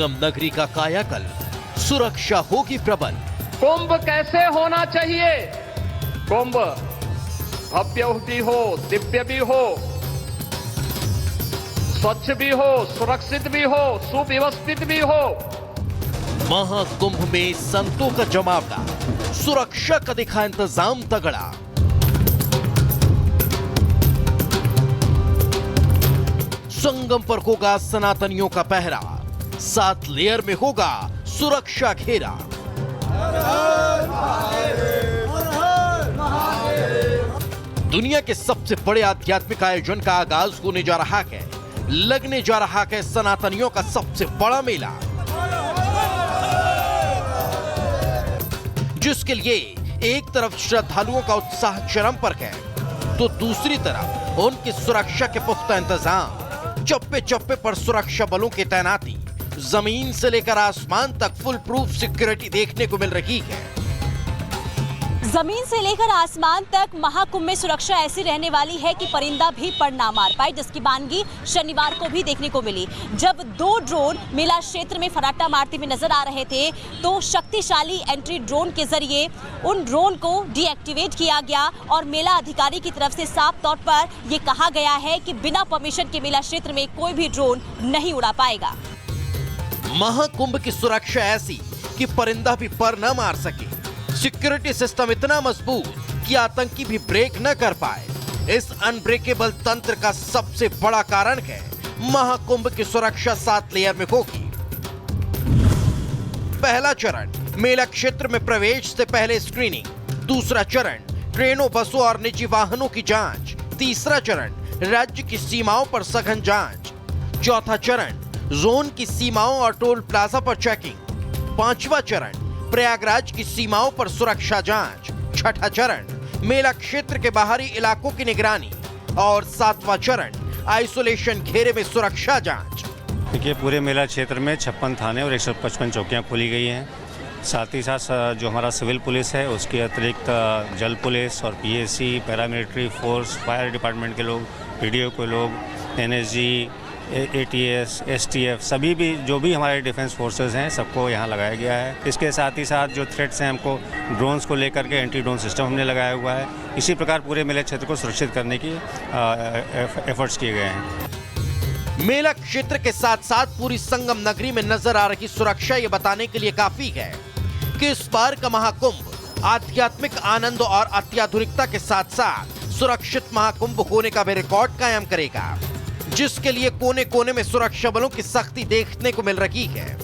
संगम नगरी का कायाकल्प, सुरक्षा होगी प्रबल। कुंभ कैसे होना चाहिए? कुंभ भव्य भी हो, दिव्य भी हो, स्वच्छ भी हो, सुरक्षित भी हो, सुव्यवस्थित भी हो। महाकुंभ में संतों का जमावड़ा, सुरक्षा का दिखा इंतजाम तगड़ा। संगम पर होगा सनातनियों का पहरा, 7 लेयर में होगा सुरक्षा घेरा। दुनिया के सबसे बड़े आध्यात्मिक आयोजन का आगाज होने जा रहा है, लगने जा रहा है सनातनियों का सबसे बड़ा मेला, जिसके लिए एक तरफ श्रद्धालुओं का उत्साह चरम पर है, तो दूसरी तरफ उनकी सुरक्षा के पुख्ता इंतजाम। चप्पे चप्पे पर सुरक्षा बलों की तैनाती, जमीन से लेकर आसमान तक फुल प्रूफ सिक्योरिटी देखने को मिल रही है। जमीन से लेकर आसमान तक महाकुंभ में सुरक्षा ऐसी रहने वाली है कि परिंदा भी पर ना मार पाए, जिसकी वानगी शनिवार को भी देखने को मिली। जब 2 ड्रोन मेला क्षेत्र में फराटा मारते हुए नजर आ रहे थे, तो शक्तिशाली एंट्री ड्रोन के जरिए उन ड्रोन को डीएक्टिवेट किया गया और मेला अधिकारी की तरफ से साफ तौर पर यह कहा गया है कि बिना परमिशन के मेला क्षेत्र में कोई भी ड्रोन नहीं उड़ा पाएगा। महाकुंभ की सुरक्षा ऐसी कि परिंदा भी पर न मार सके। सिक्योरिटी सिस्टम इतना मजबूत कि आतंकी भी ब्रेक न कर पाए। इस अनब्रेकेबल तंत्र का सबसे बड़ा कारण है महाकुंभ की सुरक्षा 7 लेयर में होगी। पहला चरण मेला क्षेत्र में प्रवेश से पहले स्क्रीनिंग, दूसरा चरण ट्रेनों, बसों और निजी वाहनों की जांच, तीसरा चरण राज्य की सीमाओं पर सघन जांच, चौथा चरण जोन की सीमाओं और टोल प्लाजा पर चेकिंग, पांचवा चरण प्रयागराज की सीमाओं पर सुरक्षा जांच, छठा चरण मेला क्षेत्र के बाहरी इलाकों की निगरानी और 7वां चरण आइसोलेशन घेरे में सुरक्षा जांच। देखिए, पूरे मेला क्षेत्र में 56 थाने और 155 चौकियां खोली गई हैं। साथ ही साथ जो हमारा सिविल पुलिस है, उसके अतिरिक्त जल पुलिस और PAC, paramilitary force, fire department के लोग, पीडीओ के लोग, एनएसजी, एटीएस, एसटीएफ, सभी भी जो भी हमारे डिफेंस फोर्सेस हैं, सबको यहाँ लगाया गया है। इसके साथ ही साथ जो थ्रेट्स हैं, हमको ड्रोन्स को लेकर के एंटी ड्रोन सिस्टम हमने लगाया हुआ है। इसी प्रकार पूरे मेला क्षेत्र को सुरक्षित करने की एफर्ट्स किए गए हैं। मेला क्षेत्र के साथ साथ पूरी संगम नगरी में नजर आ रही सुरक्षा ये बताने के लिए काफी है कि इस बार का महाकुंभ आध्यात्मिक आनंद और अत्याधुनिकता के साथ साथ सुरक्षित महाकुंभ होने का भी रिकॉर्ड कायम करेगा, जिसके लिए कोने कोने में सुरक्षा बलों की सख्ती देखने को मिल रही है।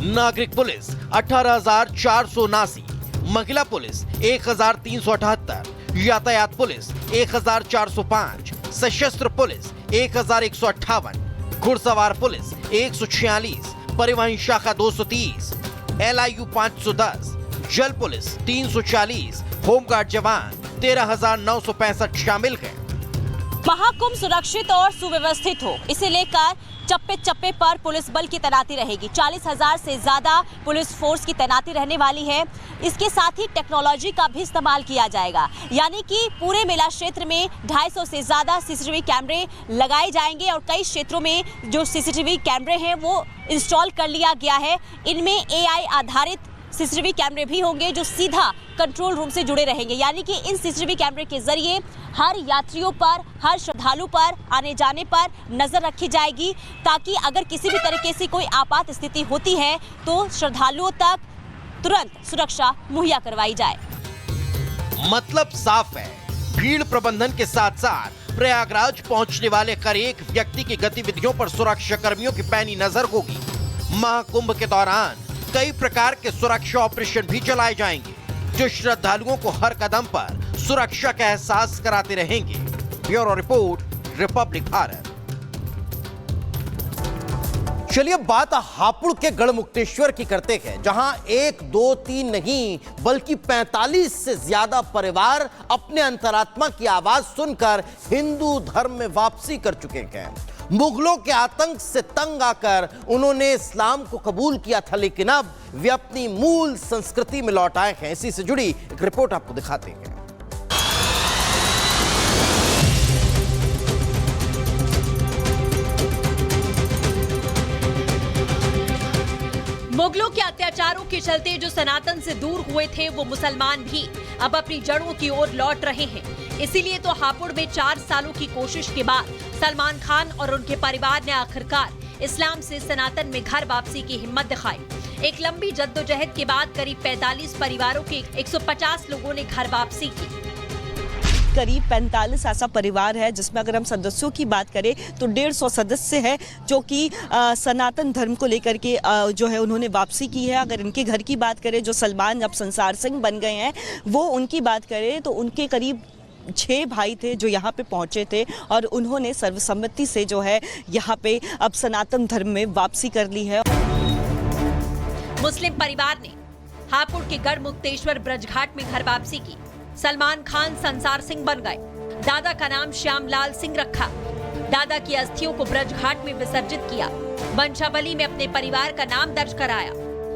नागरिक पुलिस 18,479, महिला पुलिस 1,378, यातायात पुलिस 1,405, सशस्त्र पुलिस 1,158, घुड़सवार पुलिस 146, परिवहन शाखा 230, LIU 510, जल पुलिस 340, होमगार्ड जवान 13,965 शामिल हैं। महाकुंभ सुरक्षित और सुव्यवस्थित हो, इसे लेकर चप्पे चप्पे पर पुलिस बल की तैनाती रहेगी। 40,000 से ज्यादा पुलिस फोर्स की तैनाती रहने वाली है। इसके साथ ही टेक्नोलॉजी का भी इस्तेमाल किया जाएगा, यानी कि पूरे मेला क्षेत्र में 250 से ज्यादा सीसीटीवी कैमरे लगाए जाएंगे और कई क्षेत्रों में जो सीसीटीवी कैमरे हैं वो इंस्टॉल कर लिया गया है। इनमें AI आधारित सीसीटीवी कैमरे भी होंगे जो सीधा कंट्रोल रूम से जुड़े रहेंगे, यानी कि इन सीसीटीवी कैमरे के जरिए हर यात्रियों पर, हर श्रद्धालु पर आने जाने पर नजर रखी जाएगी, ताकि अगर किसी भी तरीके से कोई आपात स्थिति होती है तो श्रद्धालुओं तक तुरंत सुरक्षा मुहैया करवाई जाए। मतलब साफ है, भीड़ प्रबंधन के साथ साथ प्रयागराज पहुंचने वाले हर एक व्यक्ति की गतिविधियों पर सुरक्षा कर्मियों की पैनी नजर होगी। महाकुंभ के दौरान कई प्रकार के सुरक्षा ऑपरेशन भी चलाए जाएंगे, जो श्रद्धालुओं को हर कदम पर सुरक्षा का एहसास कराते रहेंगे। Bureau report, Republic Bharat. चलिए बात हापुड़ के गढ़मुक्तेश्वर की करते हैं, जहां 1, 2, 3 नहीं बल्कि 45 से ज्यादा परिवार अपने अंतरात्मा की आवाज सुनकर हिंदू धर्म में वापसी कर चुके हैं। मुगलों के आतंक से तंग आकर उन्होंने इस्लाम को कबूल किया था, लेकिन अब वे अपनी मूल संस्कृति में लौट आए हैं। इसी से जुड़ी एक रिपोर्ट आपको दिखाते हैं। मुगलों के अत्याचारों के चलते जो सनातन से दूर हुए थे वो मुसलमान भी अब अपनी जड़ों की ओर लौट रहे हैं। इसीलिए तो हापुड़ में 4 सालों की कोशिश के बाद सलमान खान और उनके परिवार ने आखिरकार इस्लाम से सनातन में घर वापसी की हिम्मत दिखाई। एक लंबी जद्दोजहद के बाद करीब 45 परिवारों के 150 लोगों ने घर वापसी की। करीब 45 ऐसा परिवार है जिसमें अगर हम सदस्यों की बात करें तो 150 सदस्य है जो कि सनातन धर्म को लेकर के जो है उन्होंने वापसी की है। अगर इनके घर की बात करें जो सलमान अब संसार सिंह बन गए हैं, वो उनकी बात करें तो उनके करीब 6 भाई थे जो यहाँ पे पहुँचे थे और उन्होंने सर्वसम्मति से जो है यहाँ पे अब सनातन धर्म में वापसी कर ली है। मुस्लिम परिवार ने हापुड़ के गढ़ मुक्तेश्वर ब्रजघाट में घर वापसी की। सलमान खान संसार सिंह बन गए। दादा का नाम श्यामलाल सिंह रखा। दादा की अस्थियों को ब्रजघाट में विसर्जित किया। वंशावली में अपने परिवार का नाम दर्ज कराया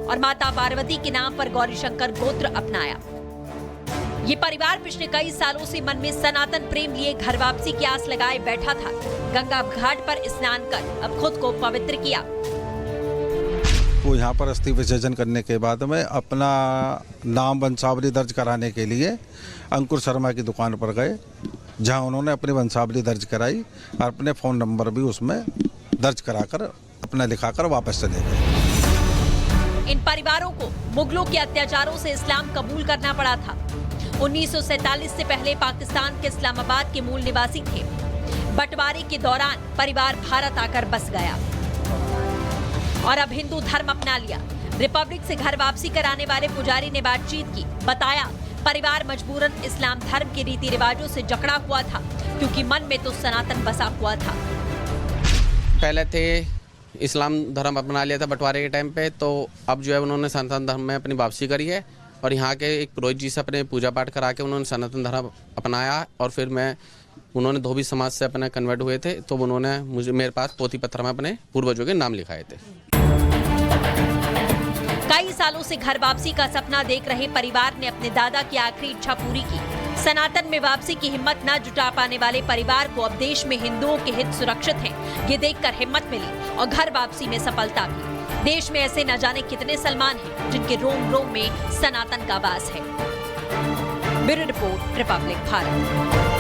और माता पार्वती के नाम पर गौरीशंकर गोत्र अपनाया। ये परिवार पिछले कई सालों से मन में सनातन प्रेम लिए घर वापसी की आस लगाए बैठा था। गंगा घाट पर स्नान कर अब खुद को पवित्र किया। वो यहाँ पर अस्थि विसर्जन करने के बाद में अपना नाम वंशावली दर्ज कराने के लिए अंकुर शर्मा की दुकान पर गए, जहाँ उन्होंने अपनी वंशावली दर्ज कराई और अपने फ़ोन नंबर भी उसमें दर्ज कराकर अपना लिखाकर वापस चले गए। इन परिवारों को मुगलों के अत्याचारों से इस्लाम कबूल करना पड़ा था। 1947 से पहले पाकिस्तान के इस्लामाबाद के मूल निवासी थे। बंटवारे के दौरान परिवार भारत आकर बस गया और अब हिंदू धर्म अपना लिया। रिपब्लिक से घर वापसी कराने वाले पुजारी ने बातचीत की। बताया परिवार मजबूरन इस्लाम धर्म के रीति रिवाजों से जकड़ा हुआ था क्योंकि मन में तो सनातन बसा हुआ था। पहले थे इस्लाम धर्म अपना लिया था बंटवारे के टाइम पे, तो अब जो है उन्होंने सनातन धर्म में अपनी वापसी करी है और यहाँ के एक पुरोहित जी से अपने पूजा पाठ करा के उन्होंने सनातन धर्म अपनाया। और फिर उन्होंने धोबी समाज से अपने कन्वर्ट हुए थे, तो उन्होंने मेरे पास पोथी पत्थर में अपने पूर्वजों के नाम लिखाए थे। कई सालों से घर वापसी का सपना देख रहे परिवार ने अपने दादा की आखिरी इच्छा पूरी की। सनातन में वापसी की हिम्मत न जुटा पाने वाले परिवार को अब देश में हिंदुओं के हित सुरक्षित हैं, ये देखकर हिम्मत मिली और घर वापसी में सफलता भी। देश में ऐसे न जाने कितने सलमान हैं जिनके रोम रोम में सनातन का वास है। Bureau report, Republic Bharat.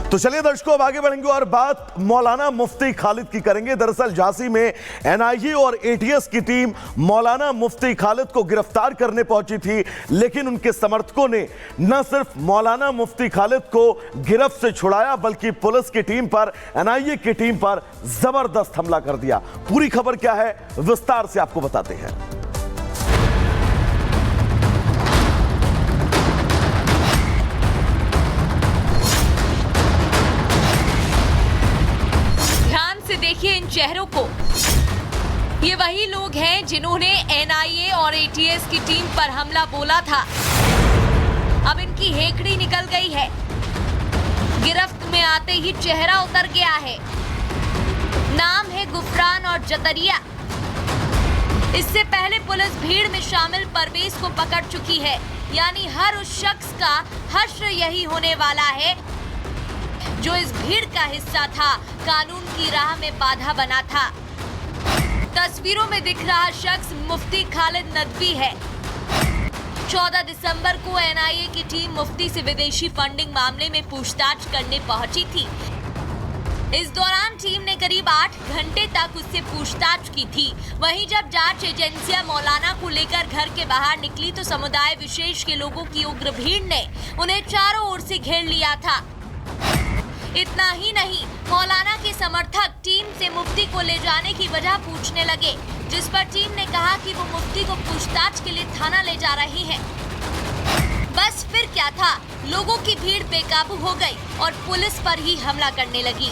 तो चलिए दर्शकों, अब आगे बढ़ेंगे और बात मौलाना मुफ्ती खालिद की करेंगे। दरअसल झांसी में एनआईए और एटीएस की टीम मौलाना मुफ्ती खालिद को गिरफ्तार करने पहुंची थी, लेकिन उनके समर्थकों ने न सिर्फ मौलाना मुफ्ती खालिद को गिरफ्त से छुड़ाया बल्कि पुलिस की टीम पर, एनआईए की टीम पर जबरदस्त हमला कर दिया। पूरी खबर क्या है विस्तार से आपको बताते हैं। देखिए इन चेहरों को, ये वही लोग हैं जिन्होंने एनआईए और एटीएस की टीम पर हमला बोला था। अब इनकी हेकड़ी निकल गई है। गिरफ्त में आते ही चेहरा उतर गया है। नाम है गुफरान और जतरिया। इससे पहले पुलिस भीड़ में शामिल परवेज को पकड़ चुकी है। यानी हर उस शख्स का हश्र यही होने वाला है जो इस भीड़ का हिस्सा था, कानून की राह में बाधा बना था। तस्वीरों में दिख रहा शख्स मुफ्ती खालिद नदवी है। 14 दिसंबर को एनआईए की टीम मुफ्ती से विदेशी फंडिंग मामले में पूछताछ करने पहुंची थी। इस दौरान टीम ने करीब 8 घंटे तक उससे पूछताछ की थी। वहीं जब जांच एजेंसियां मौलाना को लेकर घर के बाहर निकली तो समुदाय विशेष के लोगों की उग्र भीड़ ने उन्हें चारों ओर से घेर लिया था। इतना ही नहीं, मौलाना के समर्थक टीम से मुफ्ती को ले जाने की वजह पूछने लगे, जिस पर टीम ने कहा कि वो मुफ्ती को पूछताछ के लिए थाना ले जा रही है। बस फिर क्या था, लोगों की भीड़ बेकाबू हो गई और पुलिस पर ही हमला करने लगी।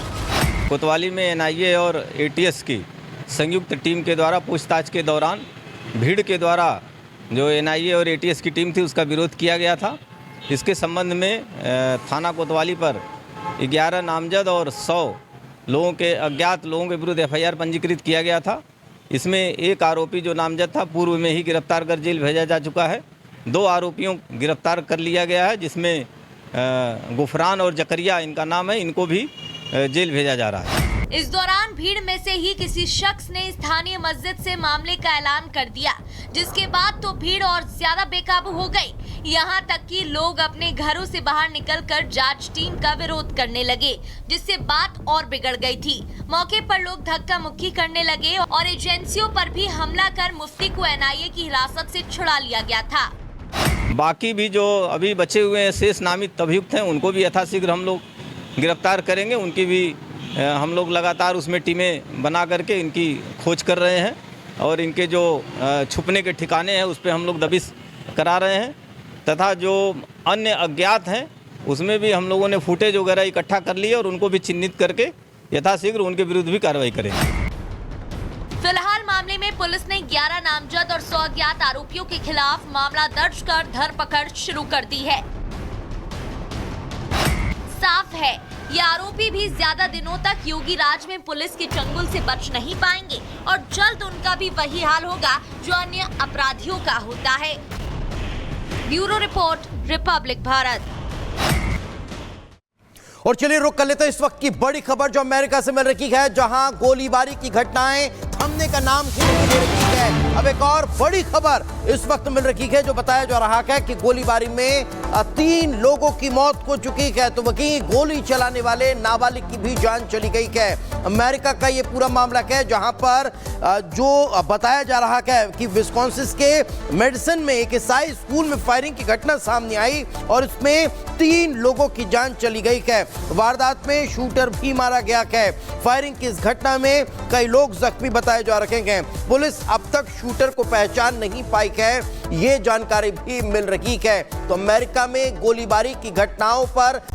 कोतवाली में एनआईए और एटीएस की संयुक्त टीम के द्वारा पूछताछ के दौरान भीड़ के द्वारा जो एनआईए और एटीएस की टीम थी उसका विरोध किया गया था। इसके संबंध में थाना कोतवाली पर 11 नामजद और 100 लोगों के अज्ञात लोगों के विरुद्ध एफआईआर पंजीकृत किया गया था। इसमें एक आरोपी जो नामजद था पूर्व में ही गिरफ्तार कर जेल भेजा जा चुका है। 2 आरोपियों गिरफ्तार कर लिया गया है, जिसमें गुफरान और जकरिया इनका नाम है, इनको भी जेल भेजा जा रहा है। इस दौरान भीड़ में से ही किसी शख्स ने स्थानीय मस्जिद से मामले का ऐलान कर दिया, जिसके बाद तो भीड़ और ज्यादा बेकाबू हो गई। यहाँ तक कि लोग अपने घरों से बाहर निकलकर जांच टीम का विरोध करने लगे, जिससे बात और बिगड़ गई थी। मौके पर लोग धक्का मुक्की करने लगे और एजेंसियों पर भी हमला कर मुफ्ती को एनआईए की हिरासत से छुड़ा लिया गया था। बाकी भी जो अभी बचे हुए हैं शेष नामित अभियुक्त हैं, उनको भी यथाशीघ्र हम लोग गिरफ्तार करेंगे। उनकी भी हम लोग लगातार उसमें टीमें बना करके इनकी खोज कर रहे हैं और इनके जो छुपने के ठिकाने हैं उस पर हम लोग दबिश करा रहे हैं, तथा जो अन्य अज्ञात हैं उसमें भी हम लोगों ने फुटेज वगैरह इकट्ठा कर लिए और उनको भी चिन्हित करके यथाशीघ्र उनके विरुद्ध भी कार्रवाई करेंगे। फिलहाल मामले में पुलिस ने 11 नामजद और 100 अज्ञात आरोपियों के खिलाफ मामला दर्ज कर धरपकड़ शुरू कर दी है। साफ है, ये आरोपी भी ज्यादा दिनों तक योगी राज में पुलिस के चंगुल से बच नहीं पाएंगे और जल्द उनका भी वही हाल होगा जो अन्य अपराधियों का होता है। Bureau report, Republic Bharat. और चलिए रुक कर लेते हैं इस वक्त की बड़ी खबर जो अमेरिका से मिल रही है, जहां गोलीबारी की घटनाएं थमने का नाम ही नहीं ले रही है। अब एक और बड़ी खबर इस वक्त मिल रही है जो बताया जा रहा है कि गोलीबारी में 3 लोगों की मौत हो चुकी है, तो वहीं गोली चलाने वाले नाबालिग की भी जान चली गई है। अमेरिका का ये पूरा मामला है जहां पर जो बताया जा रहा है कि विस्कॉन्सिन के मेडिसन में एक ईसाई स्कूल में फायरिंग की घटना सामने आई और इसमें 3 लोगों की जान चली गई है। वारदात में शूटर भी मारा गया है। फायरिंग की इस घटना में कई लोग जख्मी बताए जा रहे हैं। पुलिस अब तक शूटर को पहचान नहीं पाई है, ये जानकारी भी मिल रही है। तो अमेरिका में गोलीबारी की घटनाओं पर